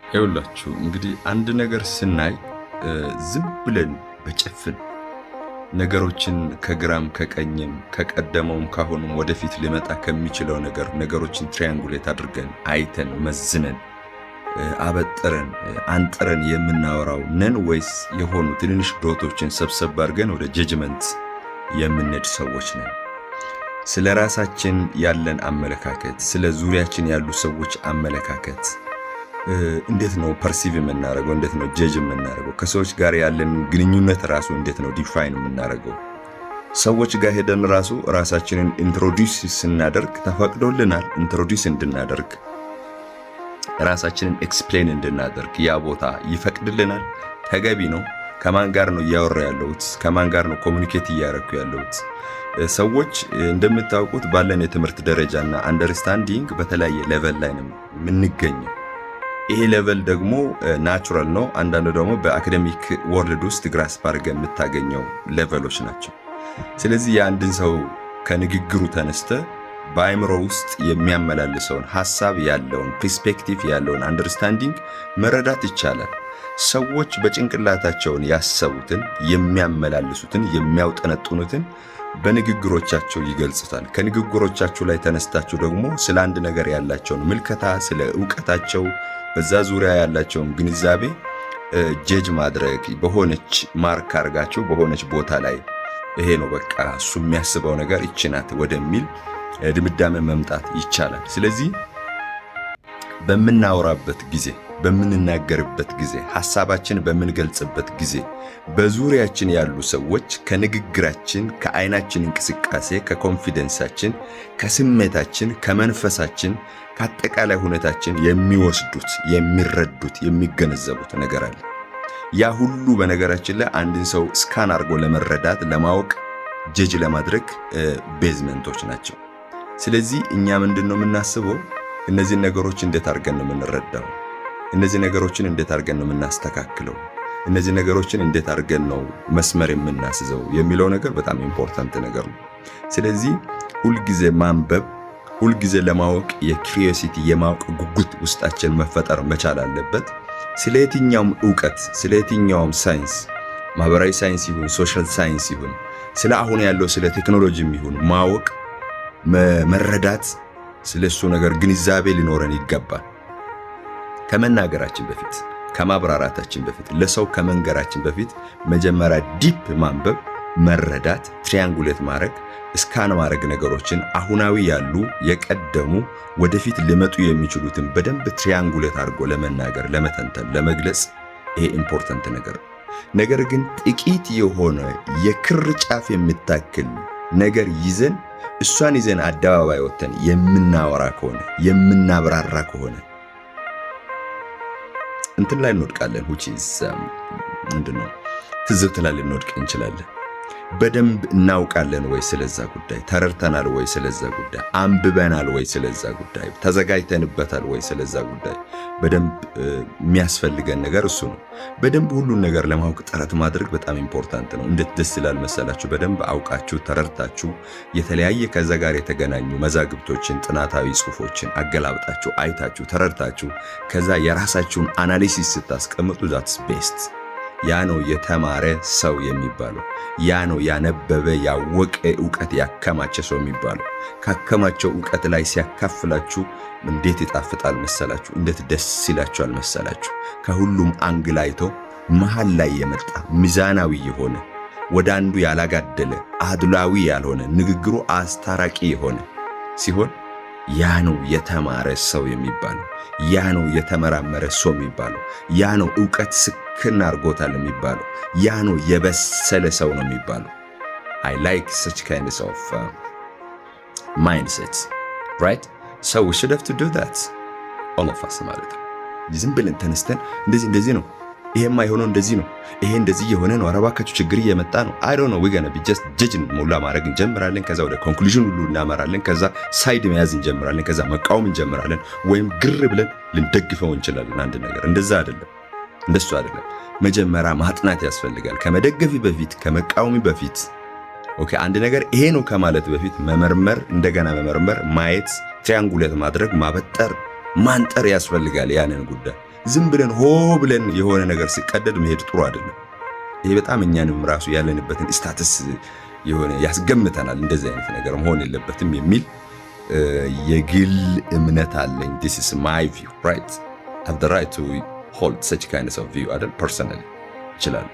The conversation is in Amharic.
ይኸውላችሁ እንግዲህ አንድ ነገር ስናይ ዝም ብለን በጭፍን ነገሮችን ከግራም ከቀኝም ከቀደመውም ካሁንም ወደፊት ሊመጣ ከሚችለው ነገሮችን ትሪያንጉሌት አድርገን አይተን መዝነን አበጥረን አንጥረን የምናወራው ነን ወይስ የሆኑ ትንንሽ ዶቶችን ሰብሰብ አድርገን ወደ ጀጅመንት የምንሄድ ሰዎች ነን? ስለ ራሳችን ያለን አመለካከት፣ ስለ ዙሪያችን ያሉ ሰዎች አመለካከት እንዴት ነው ፐርሲቭ የምናደርገው? እንዴት ነው ጀጅ የምናደርገው? ከሰዎች ጋር ያለን ግንኙነት ራሱ እንዴት ነው ዲፋይን የምናደርገው? ሰዎች ጋር ሄደን ራሱ ራሳችንን ኢንትሮዲዩስ ስናደርግ ተፈቅዶልናል። ኢንትሮዲዩስ እንድናደርግ ራሳችንን ኤክስፕሌን እንድናደርግ ያ ቦታ ይፈቅድልናል። ተገቢ ነው። ከማን ጋር ነው እያወራ ያለሁት? ከማን ጋር ነው ኮሙኒኬት እያደረኩ ያለሁት? ሰዎች እንደምታውቁት ባለን የትምህርት ደረጃና አንደርስታንዲንግ በተለያየ ሌቨል ላይ ነው የምንገኘው። ይሄ ሌቨል ደግሞ ናቹራል ነው። አንዳንዱ ደግሞ በአካዴሚክ ወርልድ ውስጥ ግራስፕ አድርገህ የምታገኘው ሌቨሎች ናቸው። ስለዚህ የአንድን ሰው ከንግግሩ ተነስተ በአእምሮ ውስጥ የሚያመላልሰውን ሐሳብ ያለውን ፐርስፔክቲቭ ያለውን አንደርስታንዲንግ መረዳት ይቻላል። ሰዎች በጭንቅላታቸውን ያሰቡትን የሚያመላልሱትን የሚያውጠነጥኑትን በንግግሮቻቸው ይገልጹታል። ከንግግሮቻቸው ላይ ተነስታችሁ ደግሞ ስለ አንድ ነገር ያላቸውን ምልከታ፣ ስለ ዕውቀታቸው፣ በዛ ዙሪያ ያላቸውን ግንዛቤ ጀጅ ማድረግ በሆነች ማርክ አርጋችሁ በሆነች ቦታ ላይ ይሄ ነው በቃ እሱ የሚያስበው ነገር ይችናት ወደሚል ድምዳሜ መምጣት ይቻላል። ስለዚህ በምናወራበት ጊዜ፣ በምንናገርበት ጊዜ፣ ሐሳባችን በምንገልጽበት ጊዜ በዙሪያችን ያሉ ሰዎች ከንግግራችን፣ ከዓይናችን እንቅስቃሴ፣ ከኮንፊደንሳችን፣ ከስሜታችን፣ ከመንፈሳችን፣ ከአጠቃላይ ሁኔታችን የሚወስዱት፣ የሚረዱት፣ የሚገነዘቡት ነገር አለ። ያ ሁሉ በነገራችን ላይ አንድን ሰው ስካን አድርጎ ለመረዳት፣ ለማወቅ፣ ጀጅ ለማድረግ ቤዝመንቶች ናቸው። ስለዚህ እኛ ምንድነው የምናስበው? እነዚህ ነገሮች እንዴት አድርገን ነው የምንረዳው? እነዚህ ነገሮችን እንዴት አድርገን ነው የምናስተካክለው? እነዚህ ነገሮችን እንዴት አድርገን ነው መስመር የምናስዘው የሚለው ነገር በጣም ኢምፖርታንት ነገር ነው። ስለዚህ ሁልጊዜ ማንበብ፣ ሁልጊዜ ለማወቅ የክሪዮሲቲ የማወቅ ጉጉት ውስጣችን መፈጠር መቻል አለበት። ስለ የትኛውም ዕውቀት፣ ስለ የትኛውም ሳይንስ፣ ማህበራዊ ሳይንስ ይሁን ሶሻል ሳይንስ ይሁን ስለ አሁን ያለው ስለ ቴክኖሎጂም ይሁን ማወቅ መረዳት፣ ስለሱ ነገር ግንዛቤ ሊኖረን ይገባል። ከመናገራችን በፊት፣ ከማብራራታችን በፊት፣ ለሰው ከመንገራችን በፊት መጀመሪያ ዲፕ ማንበብ፣ መረዳት፣ ትሪያንጉሌት ማድረግ፣ ስካን ማድረግ፣ ነገሮችን አሁናዊ ያሉ የቀደሙ ወደፊት ሊመጡ የሚችሉትን በደንብ ትሪያንጉሌት አድርጎ ለመናገር፣ ለመተንተን፣ ለመግለጽ ይሄ ኢምፖርታንት ነገር ነው። ነገር ግን ጥቂት የሆነ የክር ጫፍ የምታክል ነገር ይዘን እሷን ይዘን አደባባይ ወተን የምናወራ ከሆነ የምናብራራ ከሆነ እንትን ላይ እንወድቃለን። ምንድነው ትዝብት ላይ ልንወድቅ እንችላለን። በደንብ እናውቃለን ወይ ስለዛ ጉዳይ? ተረድተናል ወይ ስለዛ ጉዳይ? አንብበናል ወይ ስለዛ ጉዳይ? ተዘጋጅተንበታል ወይ ስለዛ ጉዳይ? በደንብ የሚያስፈልገን ነገር እሱ ነው። በደንብ ሁሉን ነገር ለማወቅ ጥረት ማድረግ በጣም ኢምፖርታንት ነው። እንዴት ደስ ይላል መሰላችሁ? በደንብ አውቃችሁ ተረድታችሁ የተለያየ ከዛ ጋር የተገናኙ መዛግብቶችን፣ ጥናታዊ ጽሑፎችን አገላብጣችሁ አይታችሁ ተረድታችሁ ከዛ የራሳችሁን አናሊሲስ ስታስቀምጡ ዛትስ ቤስት። ያ ነው የተማረ ሰው የሚባለው። ያ ነው ያነበበ ያወቀ ዕውቀት ያከማቸ ሰው የሚባለው። ካከማቸው ዕውቀት ላይ ሲያካፍላችሁ እንዴት ይጣፍጣል መሰላችሁ? እንዴት ደስ ይላችኋል መሰላችሁ? ከሁሉም አንግል አይቶ መሃል ላይ የመጣ ሚዛናዊ የሆነ ወደ አንዱ ያላጋደለ አድሏዊ ያልሆነ ንግግሩ አስታራቂ የሆነ ሲሆን ያ ነው የተማረ ሰው የሚባለው። ያ ነው የተመራመረ ሰው የሚባለው። ያ ነው ዕውቀት ስክን አድርጎታል የሚባለው። ያ ነው የበሰለ ሰው ነው የሚባለው። I like such kinds of mindsets, right? So we should have to do that, all of us ማለት ነው። ዝም ብለን ተነስተን እንደዚህ ነው፣ ይሄማ የሆነው እንደዚህ ነው፣ ይሄ እንደዚህ የሆነ ነው፣ አረባካችሁ ችግር እየመጣ ነው፣ I don't know, we're gonna be just judging ሙላ ማድረግ እንጀምራለን። ከዛ ወደ ኮንክሉዥን ሁሉ እናመራለን። ከዛ ሳይድ መያዝ እንጀምራለን። ከዛ መቃወም እንጀምራለን። ወይም ግር ብለን ልንደግፈው እንችላለን አንድ ነገር። እንደዛ አይደለም፣ እንደሱ አይደለም። መጀመሪያ ማጥናት ያስፈልጋል። ከመደገፊ በፊት፣ ከመቃወሚ በፊት፣ ኦኬ አንድ ነገር ይሄ ነው ከማለት በፊት መመርመር፣ እንደገና መመርመር፣ ማየት፣ ትሪያንጉሌት ማድረግ፣ ማበጠር፣ ማንጠር ያስፈልጋል ያንን ጉዳይ። ዝም ብለን ሆ ብለን የሆነ ነገር ሲቀደድ መሄድ ጥሩ አይደለም። ይሄ በጣም እኛንም ራሱ ያለንበትን ስታተስ የሆነ ያስገምተናል። እንደዚህ አይነት ነገር መሆን የለበትም የሚል የግል እምነት አለኝ። this is my view, right? I have the right to hold such kind of view አይደል? personally ይችላል